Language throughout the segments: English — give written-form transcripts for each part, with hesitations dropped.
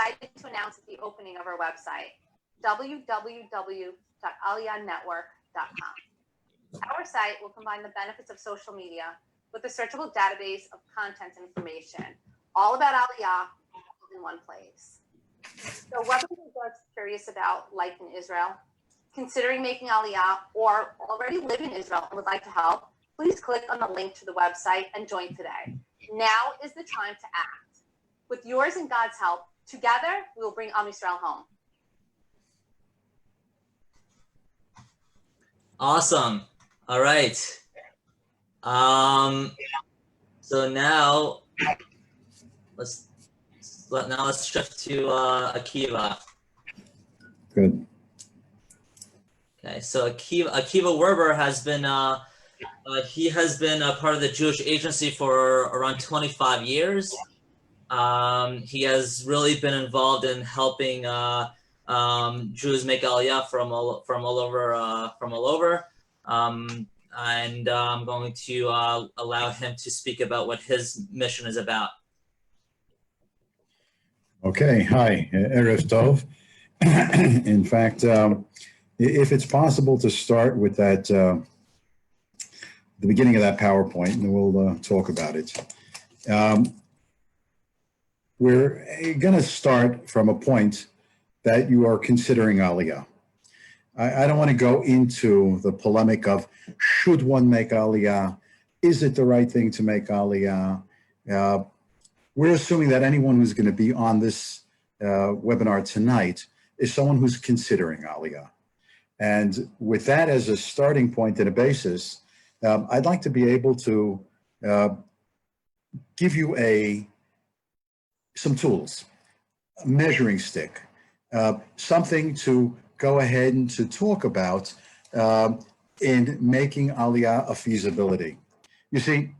excited to announce at the opening of our website, www.aliyahnetwork.com. Our site will combine the benefits of social media with a searchable database of content and information, all about Aliyah in one place. So whether you're curious about life in Israel, considering making Aliyah, or already live in Israel and would like to help, please click on the link to the website and join today. Now is the time to act. With yours and God's help, together we will bring Am Yisrael home. Awesome. All right. So now let's shift to Akiva. Good. Okay, so Akiva Werber has been he has been a part of the Jewish Agency for around 25 years. He has really been involved in helping Jews make Aliyah from all over. And I'm going to allow him to speak about what his mission is about. Okay, hi, Erev Tov. In fact, if it's possible to start with that, the beginning of that PowerPoint, and we'll talk about it. We're going to start from a point that you are considering Aliyah. I don't want to go into the polemic of should one make Aliyah? Is it the right thing to make Aliyah? We're assuming that anyone who's going to be on this webinar tonight is someone who's considering Aliyah. And with that as a starting point and a basis, I'd like to be able to give you some tools, a measuring stick, something to go ahead and to talk about in making Aliyah a feasibility. You see,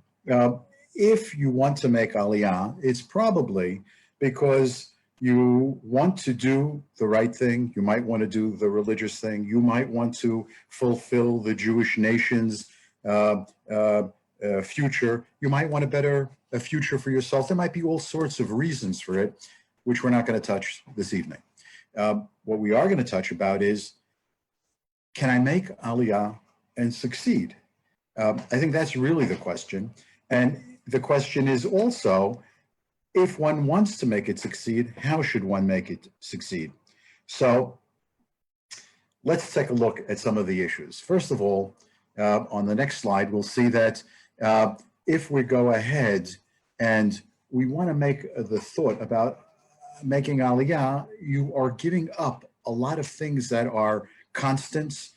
if you want to make Aliyah, it's probably because you want to do the right thing. You might want to do the religious thing. You might want to fulfill the Jewish nation's future. You might want a future for yourself. There might be all sorts of reasons for it, which we're not going to touch this evening. What we are going to touch about is, can I make Aliyah and succeed? I think that's really the question. And the question is also, if one wants to make it succeed, how should one make it succeed? So let's take a look at some of the issues. First of all, on the next slide, we'll see that if we go ahead and we want to make the thought about making Aliyah, you are giving up a lot of things that are constants,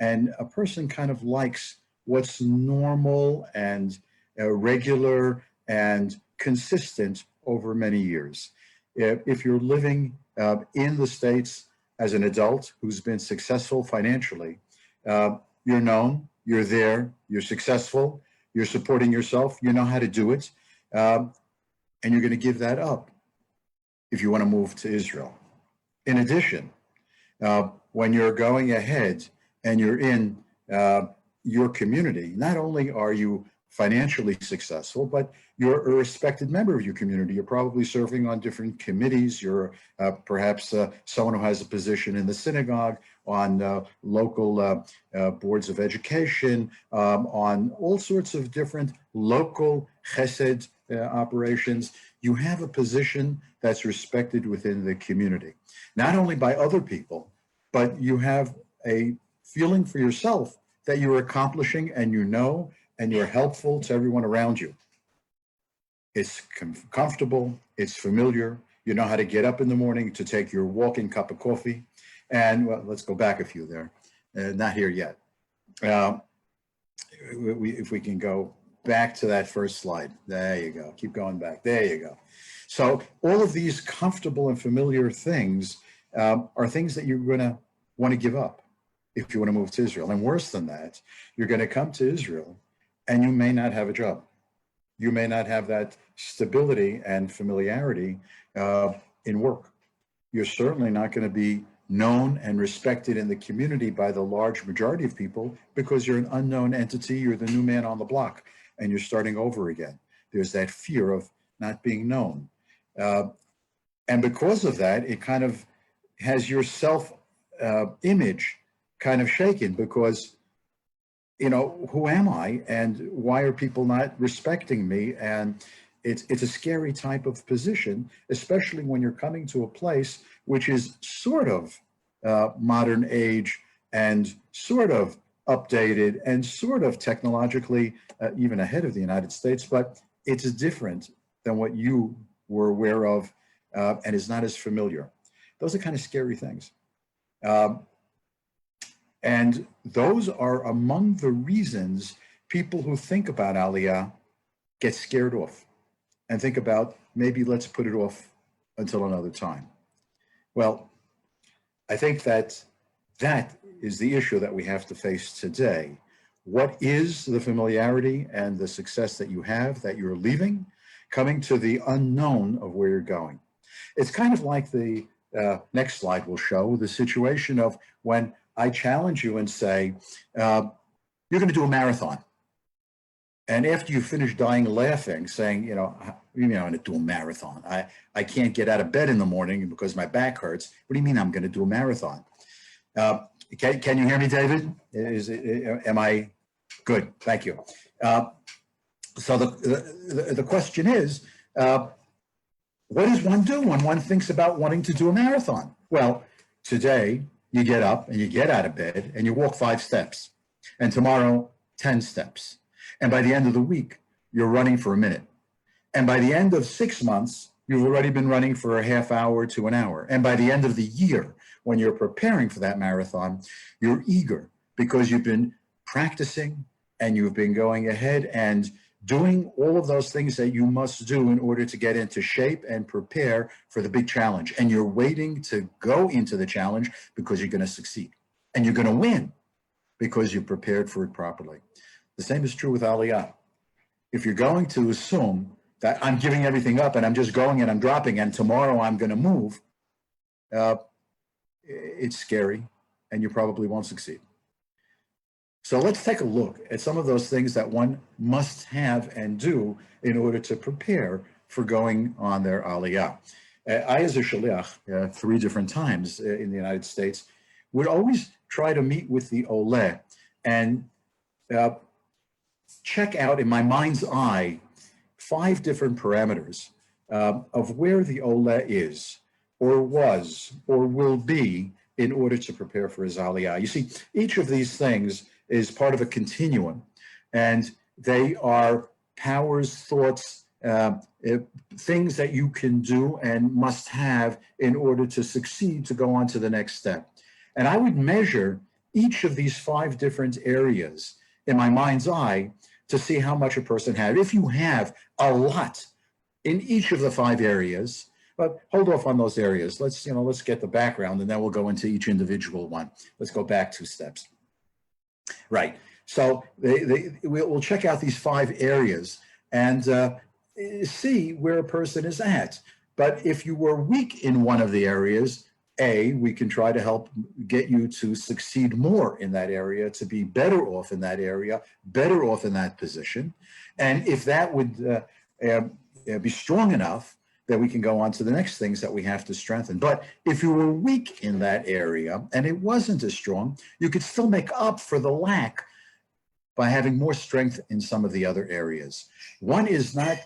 and a person kind of likes what's normal and regular and consistent over many years. If you're living in the States as an adult who's been successful financially, you're known, you're there, you're successful, you're supporting yourself, you know how to do it, and you're going to give that up if you want to move to Israel. In addition, when you're going ahead and you're in your community, not only are you financially successful, but you're a respected member of your community. You're probably serving on different committees. You're perhaps someone who has a position in the synagogue, on local boards of education, on all sorts of different local chesed operations. You have a position that's respected within the community, not only by other people, but you have a feeling for yourself that you're accomplishing and and you're helpful to everyone around you. It's comfortable, it's familiar, you know how to get up in the morning to take your walking cup of coffee. And well, let's go back a few there, not here yet. If we can go back to that first slide, there you go, keep going back, there you go. So all of these comfortable and familiar things are things that you're gonna wanna give up if you wanna move to Israel. And worse than that, you're gonna come to Israel and you may not have a job. You may not have that stability and familiarity in work. You're certainly not going to be known and respected in the community by the large majority of people because you're an unknown entity. You're the new man on the block and you're starting over again. There's that fear of not being known. And because of that, it kind of has your self image kind of shaken because, you know, who am I and why are people not respecting me? And it's a scary type of position, especially when you're coming to a place which is sort of modern age and sort of updated and sort of technologically even ahead of the United States, but it's different than what you were aware of and is not as familiar. Those are kind of scary things. And those are among the reasons people who think about Aliyah get scared off and think about maybe let's put it off until another time. Well, I think that that is the issue that we have to face today. What is the familiarity and the success that you have, that you're leaving, coming to the unknown of where you're going? It's kind of like the next slide will show the situation of when I challenge you and say, you're going to do a marathon. And after you finish dying laughing, saying, you know, I'm going to do a marathon. I can't get out of bed in the morning because my back hurts. What do you mean I'm going to do a marathon? Can you hear me, David? Am I good? Thank you. So the question is, what does one do when one thinks about wanting to do a marathon? Well, today you get up and you get out of bed and you walk 5 steps, and tomorrow 10 steps. And by the end of the week, you're running for a minute. And by the end of 6 months, you've already been running for a half hour to an hour. And by the end of the year, when you're preparing for that marathon, you're eager because you've been practicing and you've been going ahead and doing all of those things that you must do in order to get into shape and prepare for the big challenge. And you're waiting to go into the challenge because you're going to succeed. And you're going to win because you prepared for it properly. The same is true with Aliyah. If you're going to assume that I'm giving everything up and I'm just going and I'm dropping and tomorrow I'm going to move, it's scary and you probably won't succeed. So let's take a look at some of those things that one must have and do in order to prepare for going on their Aliyah. I, as a shaliach, 3 different times in the United States, would always try to meet with the Olim and check out in my mind's eye 5 different parameters of where the Olim is or was or will be in order to prepare for his Aliyah. You see, each of these things is part of a continuum, and they are powers, thoughts, things that you can do and must have in order to succeed to go on to the next step. And I would measure each of these 5 different areas in my mind's eye to see how much a person had. If you have a lot in each of the 5 areas, but hold off on those areas. Let's get the background and then we'll go into each individual one. Let's go back 2 steps. Right. So we'll check out these 5 areas and see where a person is at. But if you were weak in one of the areas, we can try to help get you to succeed more in that area, to be better off in that area, better off in that position. And if that would be strong enough, then we can go on to the next things that we have to strengthen. But if you were weak in that area and it wasn't as strong, you could still make up for the lack by having more strength in some of the other areas. One is not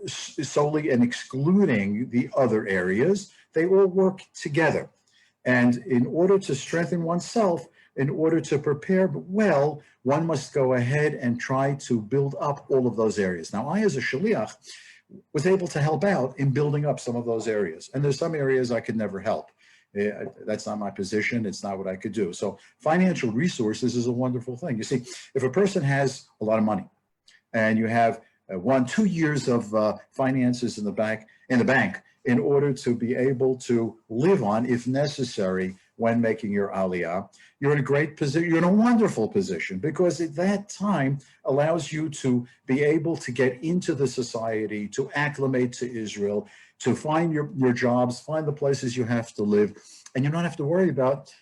solely and excluding the other areas. They all work together. And in order to strengthen oneself, in order to prepare well, one must go ahead and try to build up all of those areas. Now, I, as a shaliach, was able to help out in building up some of those areas. And there's some areas I could never help. That's not my position. It's not what I could do. So financial resources is a wonderful thing. You see, if a person has a lot of money and you have 1-2 years of finances in the bank in order to be able to live on, if necessary, when making your Aliyah, you're in a great position, you're in a wonderful position, because at that time allows you to be able to get into the society, to acclimate to Israel, to find your jobs, find the places you have to live, and you don't have to worry about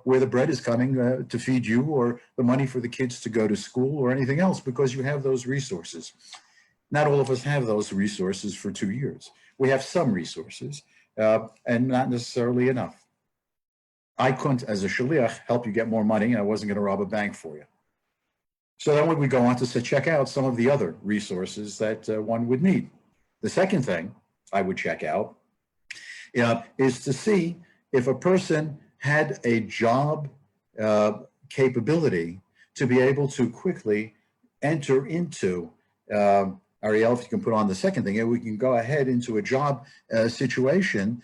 where the bread is coming to feed you, or the money for the kids to go to school, or anything else, because you have those resources. Not all of us have those resources for 2 years. We have some resources and not necessarily enough. I couldn't, as a shaliach, help you get more money, and I wasn't going to rob a bank for you. So then we go on to check out some of the other resources that one would need. The second thing I would check out is to see if a person had a job capability to be able to quickly enter into, Ariel, if you can put on the second thing, we can go ahead into a job situation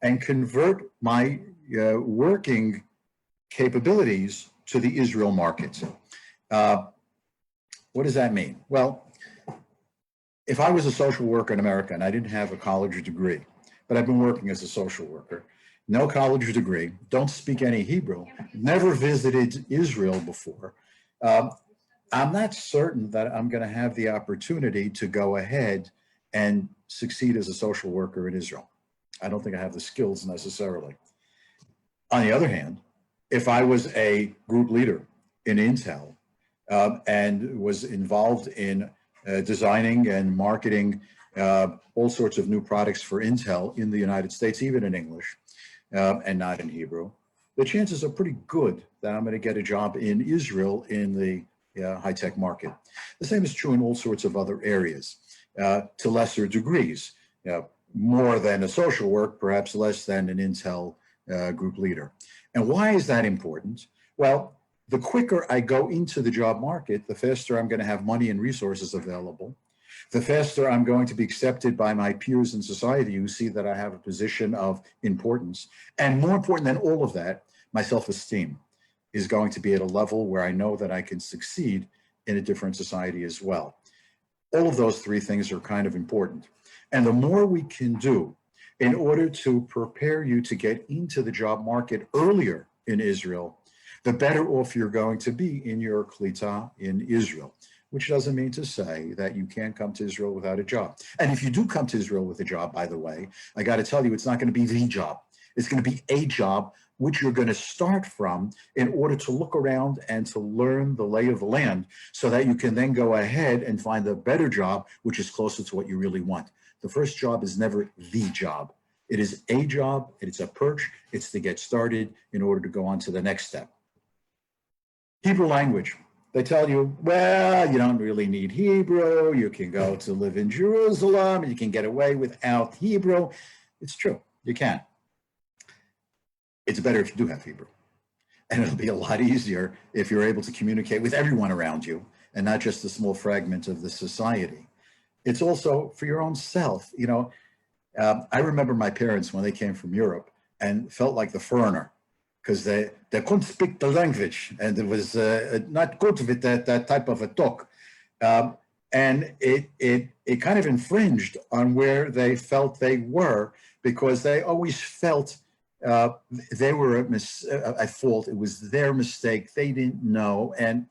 and convert my working capabilities to the Israel market. What does that mean? Well, if I was a social worker in America and I didn't have a college degree, but I've been working as a social worker, no college degree, don't speak any Hebrew, never visited Israel before, I'm not certain that I'm going to have the opportunity to go ahead and succeed as a social worker in Israel. I don't think I have the skills necessarily. On the other hand, if I was a group leader in Intel and was involved in designing and marketing all sorts of new products for Intel in the United States, even in English and not in Hebrew, the chances are pretty good that I'm going to get a job in Israel in the high-tech market. The same is true in all sorts of other areas, to lesser degrees. More than a social work, perhaps less than an Intel group leader. And why is that important? Well, the quicker I go into the job market, the faster I'm going to have money and resources available. The faster I'm going to be accepted by my peers in society who see that I have a position of importance. And more important than all of that, my self-esteem is going to be at a level where I know that I can succeed in a different society as well. All of those three things are kind of important. And the more we can do in order to prepare you to get into the job market earlier in Israel, the better off you're going to be in your klita in Israel, which doesn't mean to say that you can't come to Israel without a job. And if you do come to Israel with a job, by the way, I got to tell you, it's not going to be the job. It's going to be a job which you're going to start from in order to look around and to learn the lay of the land so that you can then go ahead and find a better job, which is closer to what you really want. The first job is never the job. It is a job, it's a perch, it's to get started in order to go on to the next step. Hebrew language. They tell you, well, you don't really need Hebrew. You can go to live in Jerusalem and you can get away without Hebrew. It's true, you can. It's better if you do have Hebrew. And it'll be a lot easier if you're able to communicate with everyone around you and not just a small fragment of the society. It's also for your own self. You know, I remember my parents when they came from Europe and felt like the foreigner because they couldn't speak the language and it was not good with that type of a talk. And it kind of infringed on where they felt they were because they always felt they were at fault. It was their mistake. They didn't know. And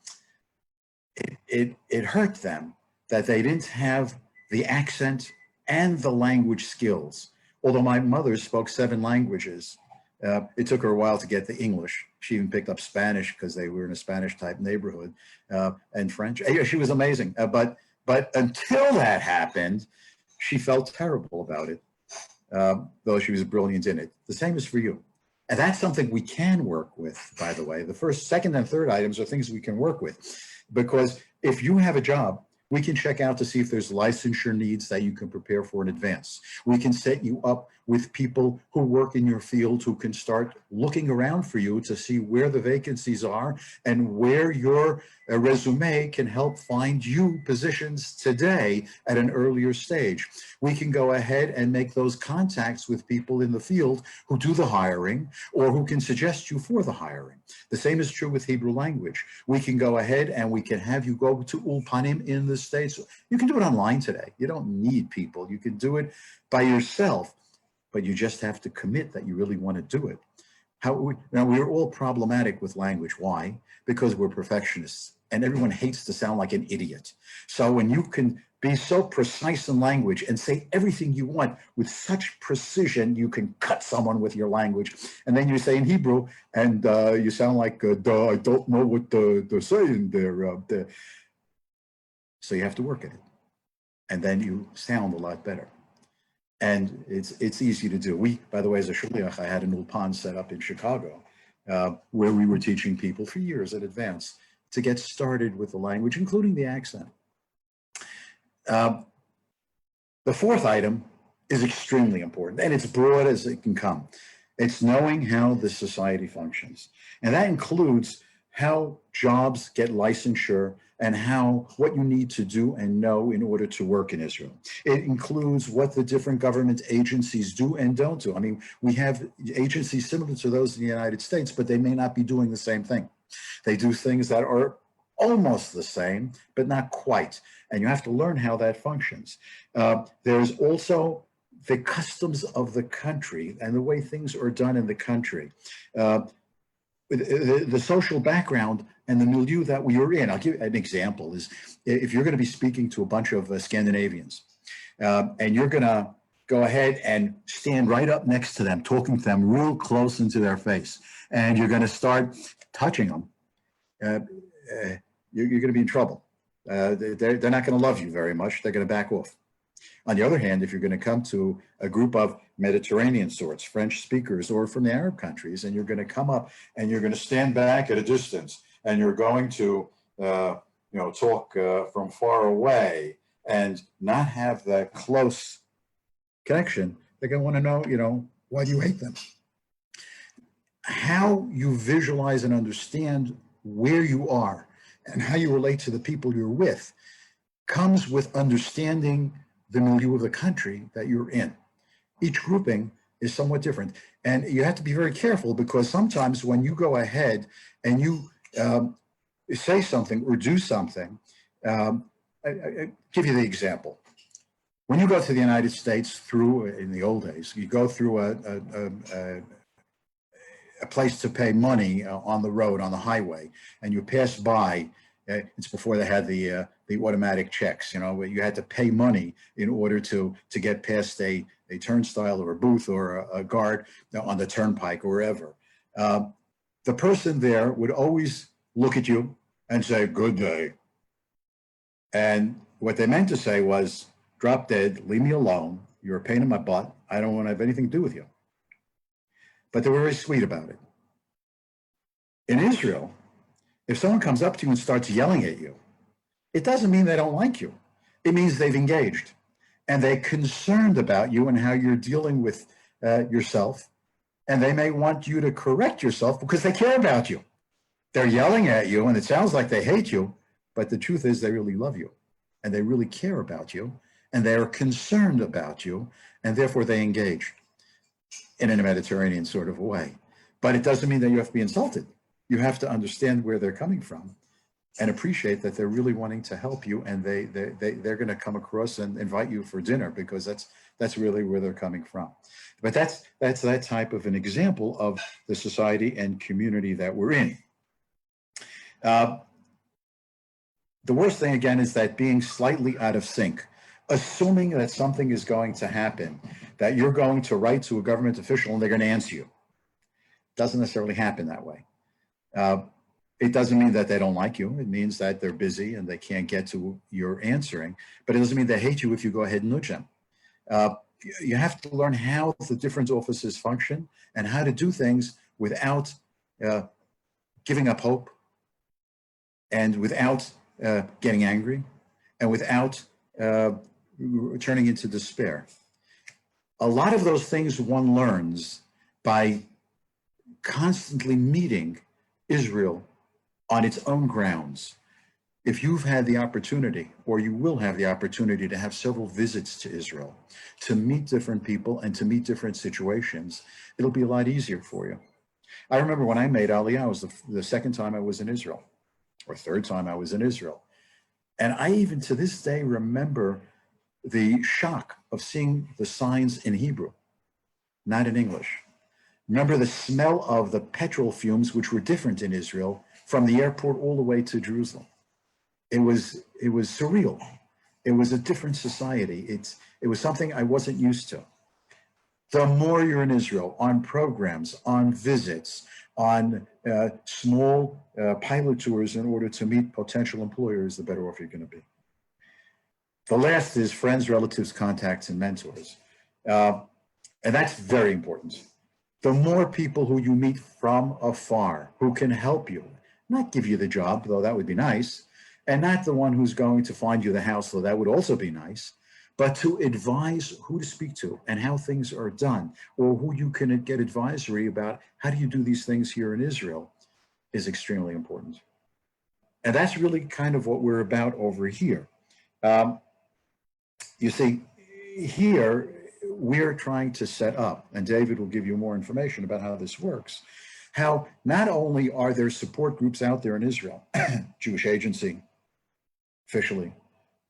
it hurt them that they didn't have the accent and the language skills. Although my mother spoke 7 languages, it took her a while to get the English. She even picked up Spanish because they were in a Spanish type neighborhood, and French. She was amazing. But until that happened, she felt terrible about it. Though she was brilliant in it. The same is for you. And that's something we can work with, by the way. The first, second, and third items are things we can work with. Because if you have a job, we can check out to see if there's licensure needs that you can prepare for in advance. We can set you up with people who work in your field who can start looking around for you to see where the vacancies are and where your resume can help find you positions today at an earlier stage. We can go ahead and make those contacts with people in the field who do the hiring or who can suggest you for the hiring. The same is true with Hebrew language. We can go ahead and we can have you go to Ulpanim in the States. You can do it online today. You don't need people. You can do it by yourself, but you just have to commit that you really want to do it. Now, we're all problematic with language. Why? Because we're perfectionists and everyone hates to sound like an idiot. So when you can be so precise in language and say everything you want with such precision, you can cut someone with your language. And then you say in Hebrew and you sound like, I don't know what they're saying there. So you have to work at it. And then you sound a lot better. And it's easy to do. We, by the way, as a shliach, I had an ulpan set up in Chicago where we were teaching people for years in advance to get started with the language, including the accent. The fourth item is extremely important, and it's broad as it can come. It's knowing how the society functions. And that includes how jobs get licensure and what you need to do and know in order to work in Israel. It includes what the different government agencies do and don't do. I mean, we have agencies similar to those in the United States, but they may not be doing the same thing. They do things that are almost the same, but not quite. And you have to learn how that functions. There's also the customs of the country and the way things are done in the country. The social background and the milieu that we are in. I'll give an example is if you're going to be speaking to a bunch of Scandinavians and you're going to go ahead and stand right up next to them, talking to them real close into their face, and you're going to start touching them, you're going to be in trouble. They're not going to love you very much. They're going to back off. On the other hand, if you're going to come to a group of Mediterranean sorts, French speakers, or from the Arab countries, and you're going to come up and you're going to stand back at a distance, and you're going to, talk from far away and not have that close connection, they're going to want to know, why do you hate them? How you visualize and understand where you are and how you relate to the people you're with comes with understanding the milieu of the country that you're in. Each grouping is somewhat different. And you have to be very careful because sometimes when you go ahead and you say something or do something, I give you the example. When you go to the United States in the old days, you go through a place to pay money on the road, on the highway, and you pass by. It's before they had the automatic checks. You had to pay money in order to get past a turnstile or a booth or a guard on the turnpike or wherever. The person there would always look at you and say, "Good day." And what they meant to say was, "Drop dead, leave me alone. You're a pain in my butt. I don't want to have anything to do with you." But they were very sweet about it. In Israel, if someone comes up to you and starts yelling at you, it doesn't mean they don't like you. It means they've engaged and they're concerned about you and how you're dealing with yourself. And they may want you to correct yourself because they care about you. They're yelling at you and it sounds like they hate you, but the truth is they really love you and they really care about you and they are concerned about you, and therefore they engage in a Mediterranean sort of way. But it doesn't mean that you have to be insulted. You have to understand where they're coming from and appreciate that they're really wanting to help you, and they're going to come across and invite you for dinner because that's really where they're coming from. But that's that type of an example of the society and community that we're in. The worst thing, again, is that being slightly out of sync, assuming that something is going to happen, that you're going to write to a government official and they're going to answer you. Doesn't necessarily happen that way. It doesn't mean that they don't like you. It means that they're busy and they can't get to your answering, but it doesn't mean they hate you if you go ahead and nudge them. You have to learn how the different offices function and how to do things without giving up hope and without getting angry and without turning into despair. A lot of those things one learns by constantly meeting Israel on its own grounds. If you've had the opportunity, or you will have the opportunity to have several visits to Israel, to meet different people and to meet different situations, it'll be a lot easier for you. I remember when I made Aliyah, it was the second time I was in Israel, or third time I was in Israel. And I even to this day remember the shock of seeing the signs in Hebrew, not in English. Remember the smell of the petrol fumes, which were different in Israel, from the airport all the way to Jerusalem. It was surreal. It was a different society. It was something I wasn't used to. The more you're in Israel, on programs, on visits, on small pilot tours in order to meet potential employers, the better off you're going to be. The last is friends, relatives, contacts, and mentors. And that's very important. The more people who you meet from afar who can help you, not give you the job, though that would be nice, and not the one who's going to find you the house, though that would also be nice, but to advise who to speak to and how things are done, or who you can get advisory about how do you do these things here in Israel is extremely important. And that's really kind of what we're about over here. You see, here we're trying to set up, and David will give you more information about how this works, how not only are there support groups out there in Israel, Jewish Agency, officially,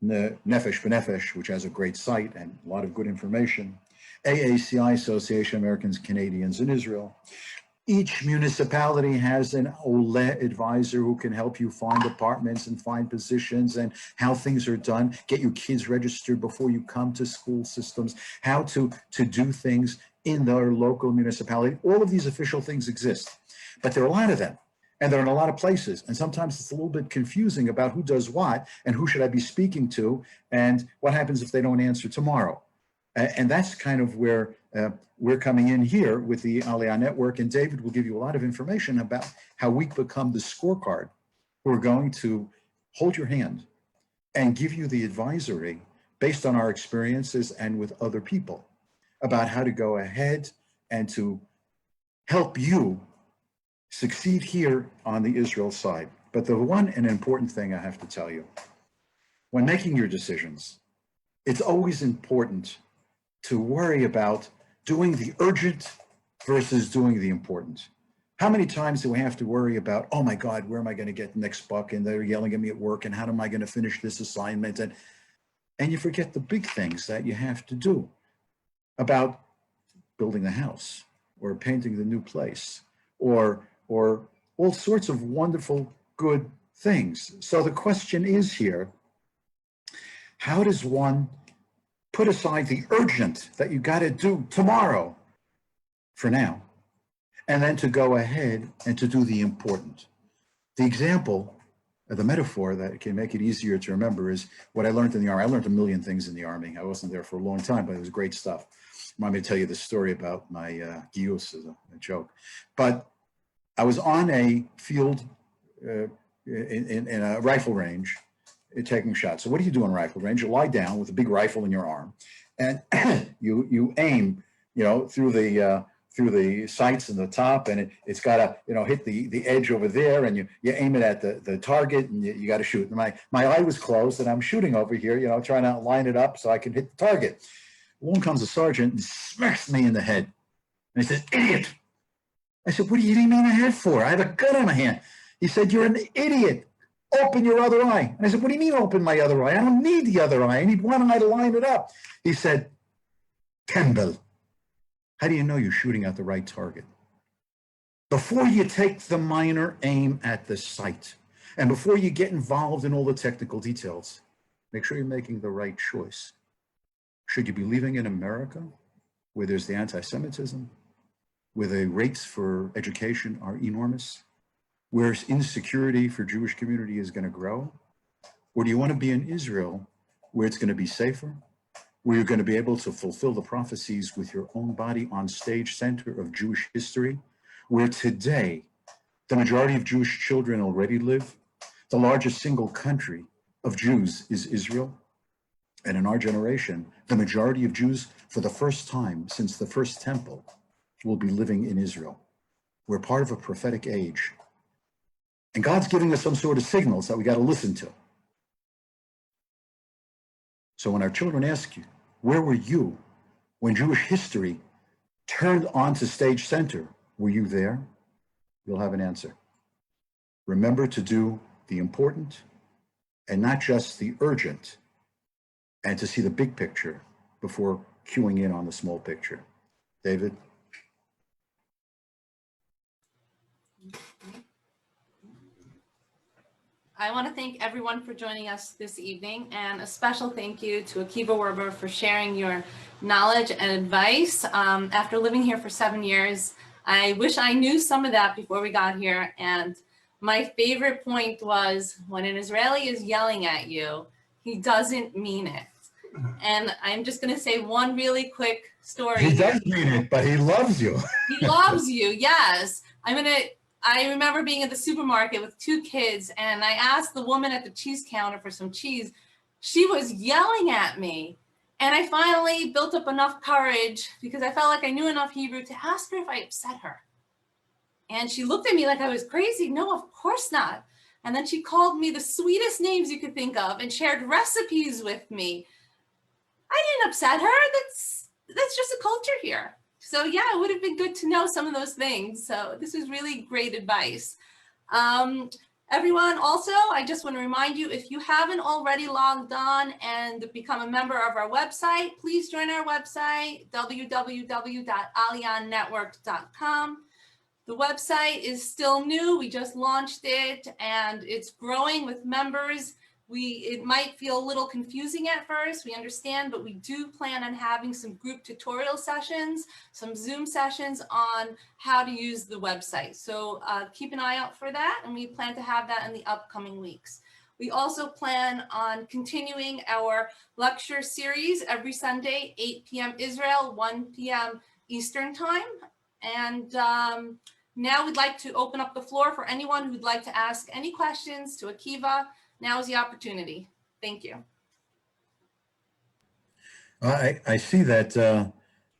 Nefesh B'Nefesh, which has a great site and a lot of good information, AACI, Association of Americans Canadians in Israel. Each municipality has an Olim advisor who can help you find apartments and find positions and how things are done, get your kids registered before you come to school systems, how to do things in their local municipality. All of these official things exist, but there are a lot of them, and they're in a lot of places. And sometimes it's a little bit confusing about who does what and who should I be speaking to and what happens if they don't answer tomorrow. And that's kind of where we're coming in here with the Aliyah Network, and David will give you a lot of information about how we become the scorecard who are going to hold your hand and give you the advisory based on our experiences and with other people about how to go ahead and to help you succeed here on the Israel side. But the one and important thing I have to tell you, when making your decisions, it's always important to worry about doing the urgent versus doing the important. How many times do we have to worry about, oh my God, where am I going to get the next buck? And they're yelling at me at work, and how am I going to finish this assignment? And you forget the big things that you have to do about building the house or painting the new place or all sorts of wonderful, good things. So the question is here, how does one put aside the urgent that you got to do tomorrow for now, and then to go ahead and to do the important? The example, the metaphor that can make it easier to remember is what I learned in the Army. I learned a million things in the Army. I wasn't there for a long time, but it was great stuff. I want me to tell you the story about my giyus as a joke. But I was on a field in a rifle range, taking shots. So what do you do on a rifle range? You lie down with a big rifle in your arm, and you aim, through the sights in the top, and it's got to, hit the edge over there, and you aim it at the target, and you got to shoot. And my eye was closed, and I'm shooting over here, trying to line it up so I can hit the target. Along comes a sergeant and smacks me in the head, and he says, "Idiot!" I said, "What are you hitting me in the head for? I have a gun in my hand." He said, "You're an idiot. Open your other eye." And I said, "What do you mean open my other eye? I don't need the other eye. I need one eye to line it up." He said, "Tembel, how do you know you're shooting at the right target? Before you take the minor aim at the sight, and before you get involved in all the technical details, make sure you're making the right choice. Should you be living in America, where there's the anti-Semitism, where the rates for education are enormous, where insecurity for Jewish community is going to grow? Or do you want to be in Israel, where it's going to be safer, where you're going to be able to fulfill the prophecies with your own body on stage, center of Jewish history, where today the majority of Jewish children already live? The largest single country of Jews is Israel. And in our generation, the majority of Jews, for the first time since the first temple, will be living in Israel. We're part of a prophetic age. And God's giving us some sort of signals that we got to listen to. So when our children ask you, where were you when Jewish history turned onto stage center? Were you there? You'll have an answer. Remember to do the important and not just the urgent, and to see the big picture before cueing in on the small picture. David? I want to thank everyone for joining us this evening, and a special thank you to Akiva Werber for sharing your knowledge and advice. After living here for 7 years, I wish I knew some of that before we got here. And my favorite point was, when an Israeli is yelling at you, he doesn't mean it. And I'm just going to say one really quick story. He does mean it, but he loves you. He loves you, yes. I remember being at the supermarket with 2 kids, and I asked the woman at the cheese counter for some cheese. She was yelling at me. And I finally built up enough courage because I felt like I knew enough Hebrew to ask her if I upset her. And she looked at me like I was crazy. No, of course not. And then she called me the sweetest names you could think of and shared recipes with me. I didn't upset her. That's just a culture here. So yeah, it would have been good to know some of those things. So this is really great advice. Everyone, also, I just want to remind you, if you haven't already logged on and become a member of our website, please join our website, www.aliyahnetwork.com. The website is still new. We just launched it and it's growing with members. It might feel a little confusing at first, we understand, but we do plan on having some group tutorial sessions, some Zoom sessions on how to use the website. So keep an eye out for that, and we plan to have that in the upcoming weeks. We also plan on continuing our lecture series every Sunday, 8 p.m. Israel, 1 p.m. Eastern time. And now we'd like to open up the floor for anyone who'd like to ask any questions to Akiva. Now is the opportunity. Thank you. I see that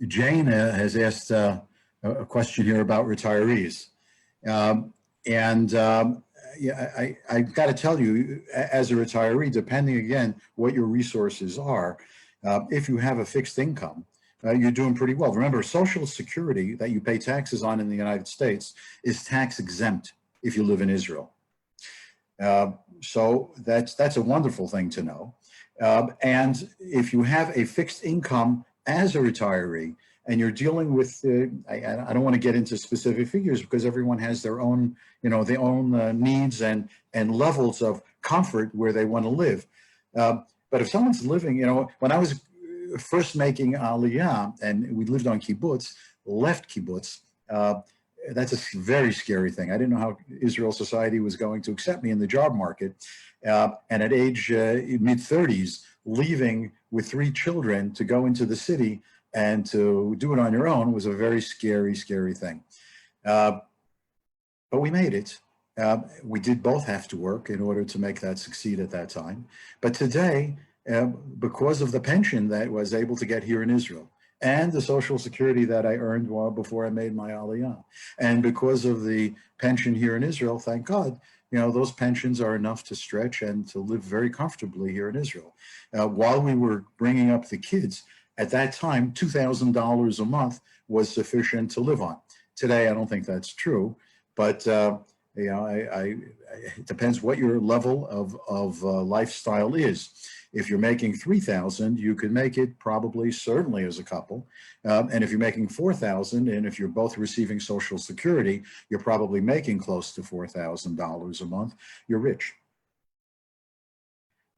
Jane has asked a question here about retirees. Yeah, I got to tell you, as a retiree, depending again what your resources are, if you have a fixed income, you're doing pretty well. Remember, Social Security that you pay taxes on in the United States is tax exempt if you live in Israel. So that's a wonderful thing to know. And if you have a fixed income as a retiree and you're dealing with, I don't want to get into specific figures because everyone has their own, their own needs and levels of comfort where they want to live. But if someone's living, when I was first making Aliyah and we lived on kibbutz, left kibbutz, that's a very scary thing. I didn't know how Israel society was going to accept me in the job market. And at age mid-30s, leaving with 3 children to go into the city and to do it on your own was a very scary, scary thing. But we made it. We did both have to work in order to make that succeed at that time. But today, because of the pension that I was able to get here in Israel, and the Social Security that I earned before I made my Aliyah. And because of the pension here in Israel, thank God, those pensions are enough to stretch and to live very comfortably here in Israel. While we were bringing up the kids, at that time, $2,000 a month was sufficient to live on. Today, I don't think that's true, but it depends what your level of lifestyle is. If you're making $3,000, you could make it probably, certainly as a couple. And if you're making $4,000, and if you're both receiving Social Security, you're probably making close to $4,000 a month, you're rich.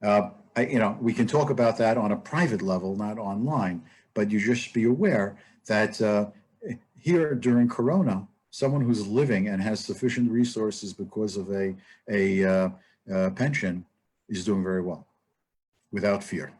We can talk about that on a private level, not online, but you just be aware that here during Corona, someone who's living and has sufficient resources because of a pension is doing very well, without fear.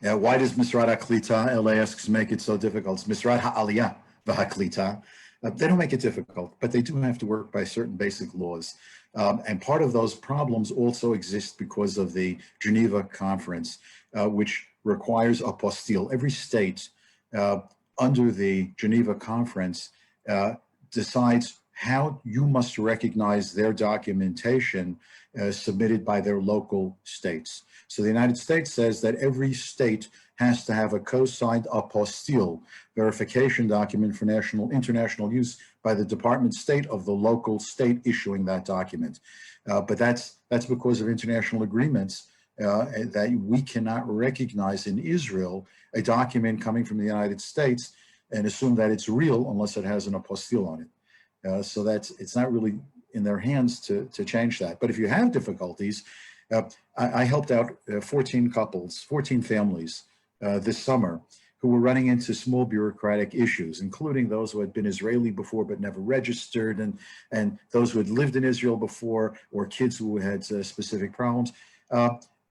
Why does Misrad HaKlita, LA asks, make it so difficult? Misrad HaAliyah v'HaKlita. They don't make it difficult, but they do have to work by certain basic laws. And part of those problems also exist because of the Geneva Conference, which requires apostille. Every state under the Geneva Conference decides how you must recognize their documentation submitted by their local states. So the United States says that every state has to have a co-signed apostille verification document for international use by the Department of State of the local state issuing that document. But that's because of international agreements that we cannot recognize in Israel a document coming from the United States and assume that it's real unless it has an apostille on it. So it's not really in their hands to change that. But if you have difficulties, I helped out 14 couples, 14 families this summer who were running into small bureaucratic issues, including those who had been Israeli before but never registered, and those who had lived in Israel before, or kids who had specific problems.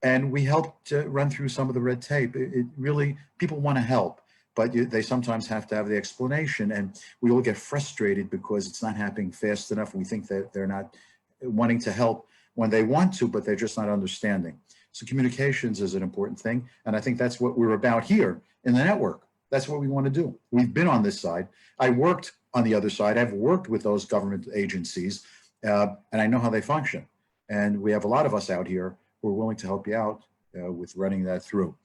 And we helped run through some of the red tape. It really, people want to help, but they sometimes have to have the explanation, and we all get frustrated because it's not happening fast enough. We think that they're not wanting to help when they want to, but they're just not understanding. So communications is an important thing, and I think that's what we're about here in the network. That's what we want to do. We've been on this side. I worked on the other side. I've worked with those government agencies, and I know how they function. And we have a lot of us out here who are willing to help you out with running that through.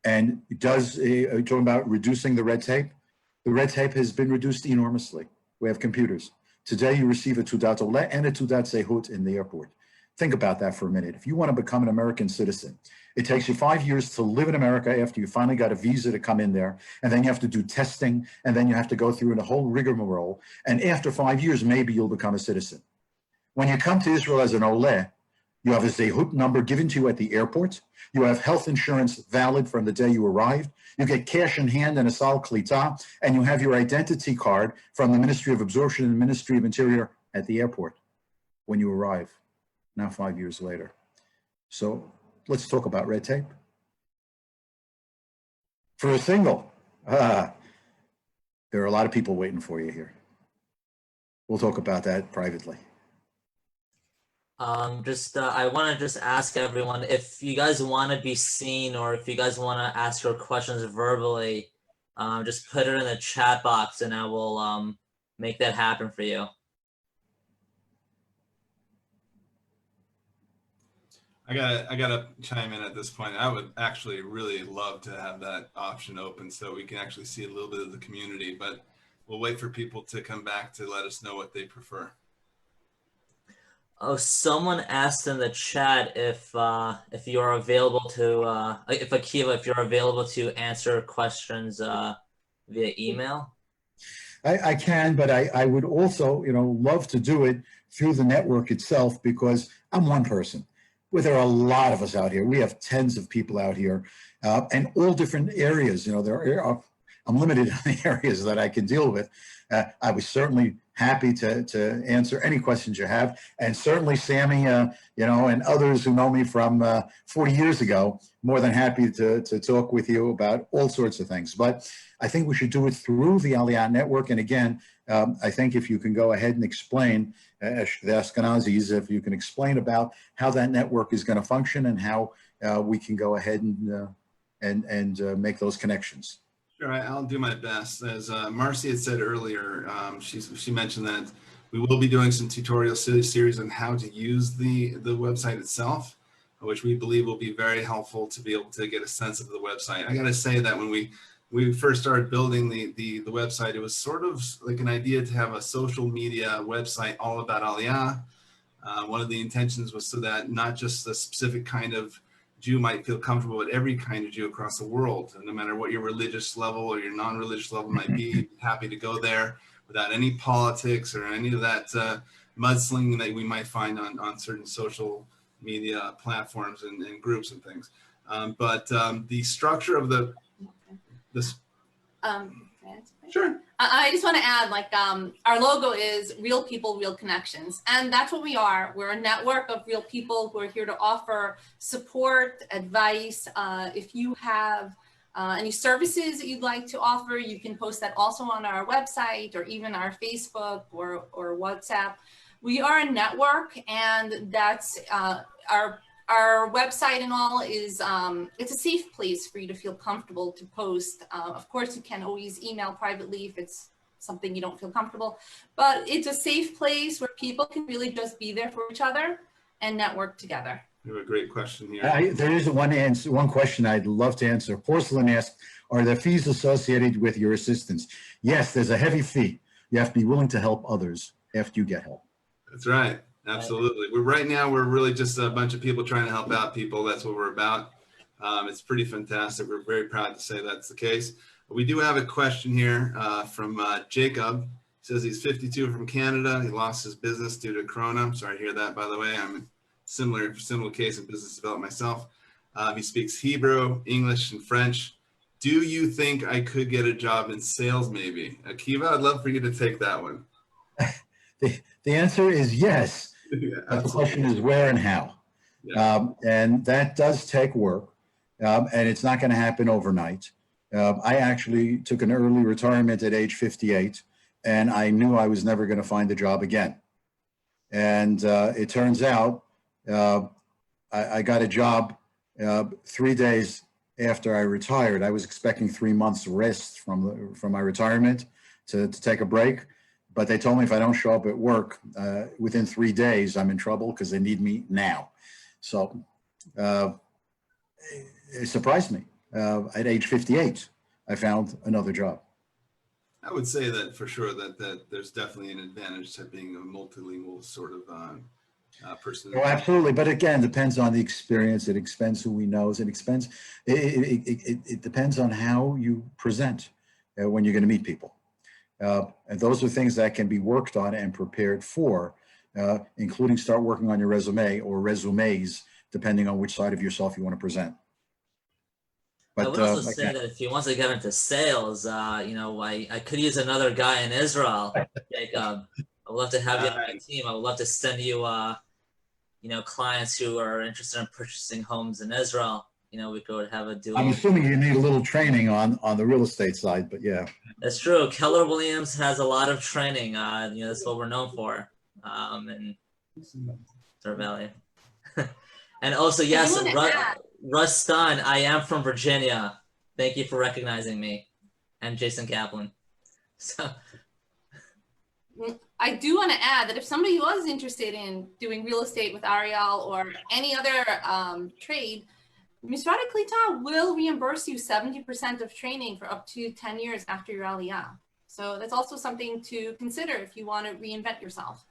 And it does, talking about reducing the red tape has been reduced enormously. We have computers. Today you receive a Tudat Ole and a Tudat Zehut in the airport. Think about that for a minute. If you want to become an American citizen, it takes you 5 years to live in America after you finally got a visa to come in there, and then you have to do testing, and then you have to go through a whole rigmarole, and after 5 years, maybe you'll become a citizen. When you come to Israel as an Ole, you have a Zehut number given to you at the airport. You have health insurance valid from the day you arrived. You get cash in hand and a sal klita, and you have your identity card from the Ministry of Absorption and the Ministry of Interior at the airport when you arrive, now 5 years later. So let's talk about red tape. For a single, there are a lot of people waiting for you here. We'll talk about that privately. I want to just ask everyone if you guys want to be seen or if you guys want to ask your questions verbally, just put it in the chat box and I will make that happen for you. I gotta chime in at this point. I would actually really love to have that option open so we can actually see a little bit of the community, but we'll wait for people to come back to let us know what they prefer. Oh, someone asked in the chat if you're available to if you're available to answer questions via email. I can, but I would also, love to do it through the network itself because I'm one person. Well, there are a lot of us out here. We have tens of people out here, and all different areas. I'm limited on the areas that I can deal with. I was certainly happy to answer any questions you have, and certainly Sammy, and others who know me from 40 years ago, more than happy to talk with you about all sorts of things. But I think we should do it through the Aliyah network. And again, I think if you can go ahead and explain, the Ashkenazis, if you can explain about how that network is going to function and how we can go ahead and make those connections. Sure, I'll do my best. As Marcy had said earlier, she mentioned that we will be doing some tutorial series on how to use the website itself, which we believe will be very helpful to be able to get a sense of the website. I got to say that when we first started building the website, it was sort of like an idea to have a social media website all about Aliyah. One of the intentions was so that not just a specific kind of Jew might feel comfortable with every kind of Jew across the world. And no matter what your religious level or your non-religious level might be, happy to go there without any politics or any of that mudslinging that we might find on certain social media platforms and groups and things. But the structure of this. Sure. I just want to add, our logo is real people, real connections. And that's what we are. We're a network of real people who are here to offer support, advice. If you have any services that you'd like to offer, you can post that also on our website or even our Facebook or WhatsApp. We are a network, and that's our website and all is, it's a safe place for you to feel comfortable to post. Of course, you can always email privately if it's something you don't feel comfortable, but it's a safe place where people can really just be there for each other and network together. You have a great question here. There is one question I'd love to answer. Porcelain asked, are there fees associated with your assistance? Yes, there's a heavy fee. You have to be willing to help others after you get help. That's right. Absolutely. Right now, we're really just a bunch of people trying to help out people. That's what we're about. It's pretty fantastic. We're very proud to say that's the case. We do have a question here from Jacob. He says he's 52 from Canada. He lost his business due to Corona. I'm sorry to hear that, by the way. I'm a similar case in business development myself. He speaks Hebrew, English, and French. Do you think I could get a job in sales maybe? Akiva, I'd love for you to take that one. The answer is yes. Yeah, the question is where and how. And that does take work, and it's not going to happen overnight. I actually took an early retirement at age 58, and I knew I was never going to find a job again. And it turns out I got a job 3 days after I retired. I was expecting 3 months rest from my retirement to take a break. But they told me if I don't show up at work within 3 days, I'm in trouble because they need me now. So it surprised me. At age 58, I found another job. I would say that for sure that there's definitely an advantage to being a multilingual sort of person. Oh, absolutely. But again, depends on the experience. It depends who he knows. It depends on how you present when you're going to meet people. And those are things that can be worked on and prepared for, including start working on your resume or resumes, depending on which side of yourself you want to present. But I would also say that if he wants to get into sales, I could use another guy in Israel. Jacob, I would love to have you on my team. I would love to send you, clients who are interested in purchasing homes in Israel. We could have a duo. I'm assuming you need a little training on the real estate side, but yeah. That's true. Keller Williams has a lot of training. That's what we're known for. And it's our value. And also, yes, Russ Stein, I am from Virginia. Thank you for recognizing me. And Jason Kaplan. So I do want to add that if somebody was interested in doing real estate with Ariel or any other trade, Misrad Klita will reimburse you 70% of training for up to 10 years after your Aliyah. So that's also something to consider if you want to reinvent yourself.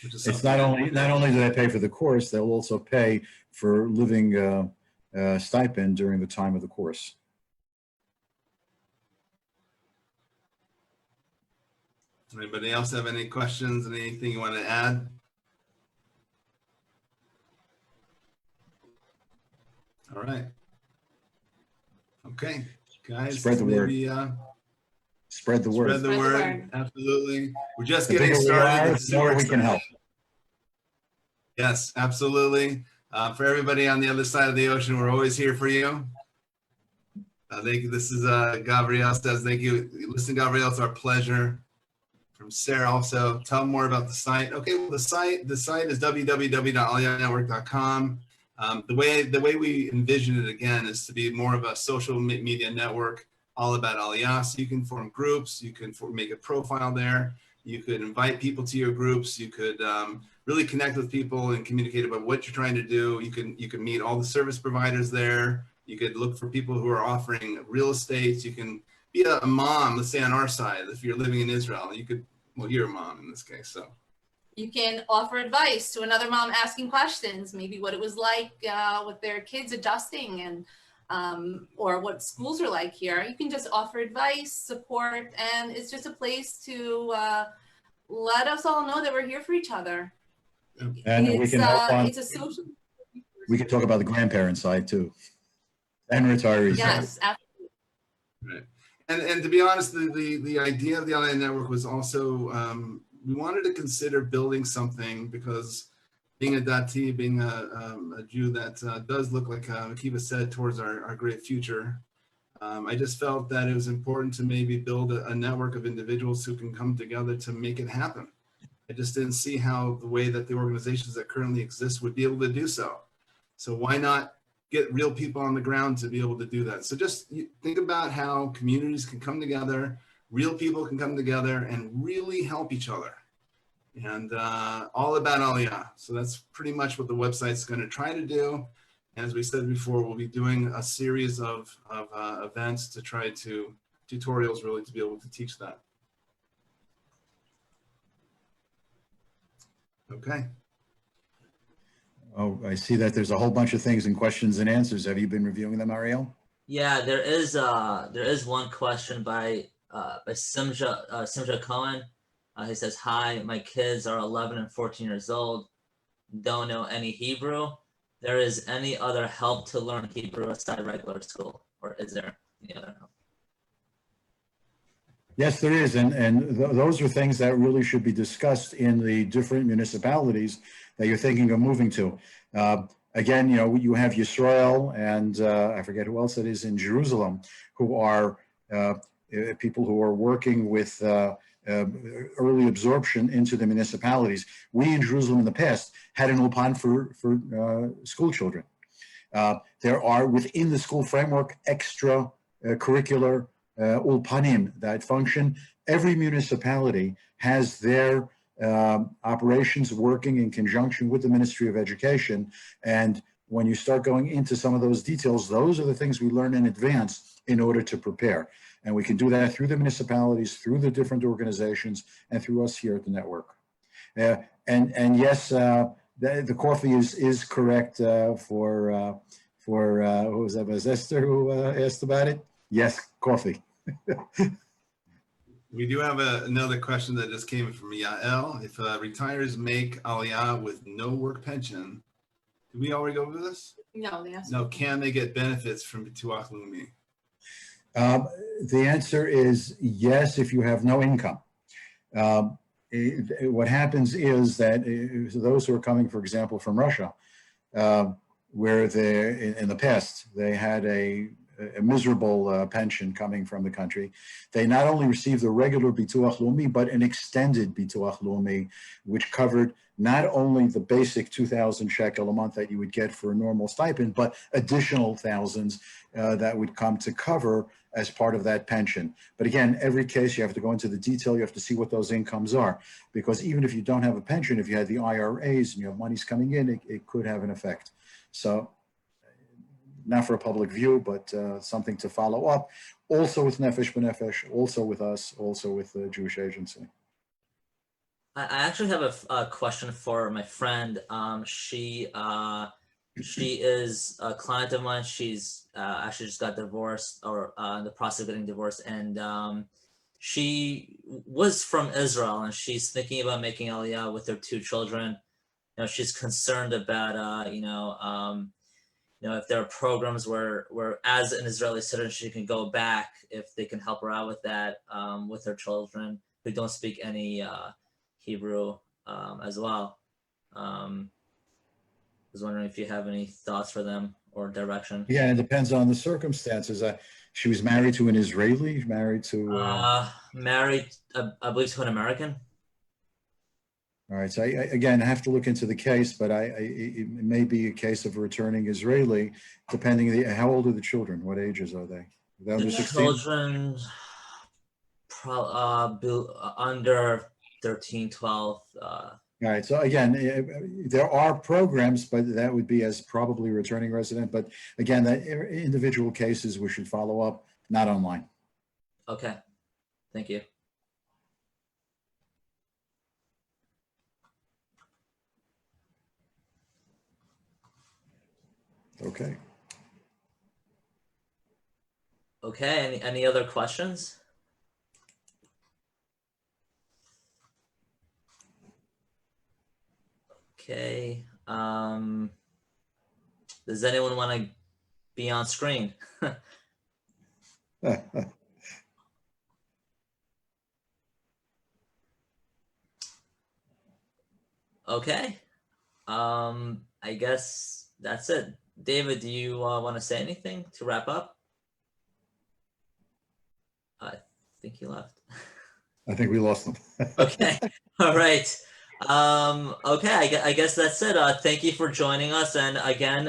It's not only do they pay for the course, they'll also pay for living stipend during the time of the course. Anybody else have any questions? Anything you want to add? All right. Okay, guys. Spread the word. Spread the word. Spread the word. Absolutely. We're just The getting bigger started. the more we can help. Yes, absolutely. For everybody on the other side of the ocean, we're always here for you. Thank you. This is Gabrielle says, thank you. Listen, Gabrielle, it's our pleasure. From Sarah also, tell more about the site. Okay, well, the site is www.aliyahnetwork.com. The way we envision it again is to be more of a social media network, all about Aliyah. So you can form groups, you can make a profile there, you could invite people to your groups, you could really connect with people and communicate about what you're trying to do. You can meet all the service providers there. You could look for people who are offering real estate. You can be a mom, let's say on our side, if you're living in Israel, you could, well, you're a mom in this case, so. You can offer advice to another mom asking questions, maybe what it was like with their kids adjusting and or what schools are like here. You can just offer advice, support, and it's just a place to let us all know that we're here for each other. And we can help on, it's a social. we can talk about the grandparent side too, and retirees. Yes, absolutely. Right. And to be honest, the idea of the Aliyah Network was also, we wanted to consider building something because being a Dati, being a Jew that does look like Akiva said towards our great future, I just felt that it was important to maybe build a network of individuals who can come together to make it happen. I just didn't see how the way that the organizations that currently exist would be able to do so. So why not get real people on the ground to be able to do that? So just think about how communities can come together, real people can come together and really help each other. And all about Aliyah. So that's pretty much what the website's going to try to do. And as we said before, we'll be doing a series of events to try to, tutorials really to be able to teach that. Okay. Oh, I see that there's a whole bunch of things in questions and answers. Have you been reviewing them, Ariel? yeah, there is one question by Simja Cohen. He says, hi, my kids are 11 and 14 years old, don't know any Hebrew. There is any other help to learn Hebrew aside regular school, or is there any other help? Yes, there is, and those are things that really should be discussed in the different municipalities that you're thinking of moving to. Again, you have Yisrael and I forget who else it is in Jerusalem, who are people who are working with early absorption into the municipalities. We in Jerusalem in the past had an ulpan for school children. There are within the school framework extra curricular ulpanim that function. Every municipality has their operations working in conjunction with the Ministry of Education. And when you start going into some of those details, those are the things we learn in advance in order to prepare. And we can do that through the municipalities, through the different organizations, and through us here at the network. And yes, the coffee is correct for who was that? Was Esther who asked about it? Yes, coffee. We do have another question that just came from Yael. If retirees make Aliyah with no work pension, did we already go over this? No, they asked. No, can they get benefits from Bituach Leumi? The answer is yes, if you have no income. What happens is that those who are coming, for example, from Russia, where they, in the past, they had a miserable pension coming from the country, they not only received the regular Bituach Leumi, but an extended Bituach Leumi, which covered not only the basic 2,000 shekel a month that you would get for a normal stipend, but additional thousands that would come to cover as part of that pension. But again, every case you have to go into the detail, you have to see what those incomes are, because even if you don't have a pension, if you had the IRAs and you have monies coming in, it could have an effect. So not for a public view, but something to follow up. Also with Nefesh B'Nefesh, also with us, also with the Jewish Agency. I actually have a question for my friend. She is a client of mine. She's actually just got divorced, or in the process of getting divorced, and she was from Israel, and she's thinking about making Aliyah with her 2 children. She's concerned about if there are programs where as an Israeli citizen she can go back, if they can help her out with that with her children who don't speak any Hebrew as well. I was wondering if you have any thoughts for them or direction. Yeah, it depends on the circumstances. She was married to an Israeli, married to... married, I believe, to an American. All right, so I have to look into the case, but it may be a case of a returning Israeli, depending how old are the children? What ages are they? Are they under 16? Children under 13, 12. All right, so again, there are programs, but that would be as probably returning resident. But again, that individual cases we should follow up, not online. Okay, thank you. Okay. Okay, any other questions? Okay. Does anyone want to be on screen? Okay. I guess that's it. David, do you want to say anything to wrap up? I think he left. I think we lost them. Okay. All right. Okay, I guess that's it. Thank you for joining us. And again,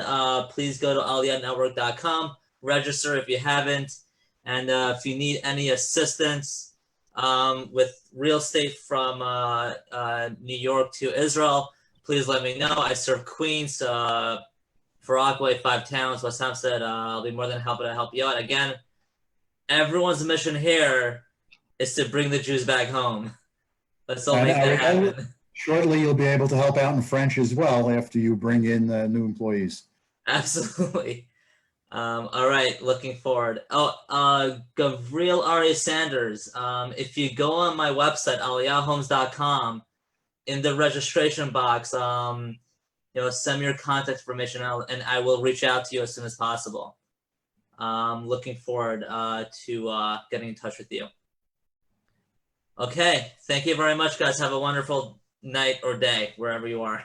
please go to aliyahnetwork.com, register if you haven't. And if you need any assistance with real estate from New York to Israel, please let me know. I serve Queens, for Rockaway, 5 towns, West Hampstead. I'll be more than happy to help you out. Again, everyone's mission here is to bring the Jews back home. Let's all make that happen. Shortly, you'll be able to help out in French as well after you bring in new employees. Absolutely. All right, looking forward. Gabriel Ari Sanders. If you go on my website, aliyahhomes.com, in the registration box, send me your contact information and I will reach out to you as soon as possible. Looking forward to getting in touch with you. Okay, thank you very much, guys. Have a wonderful night or day, wherever you are.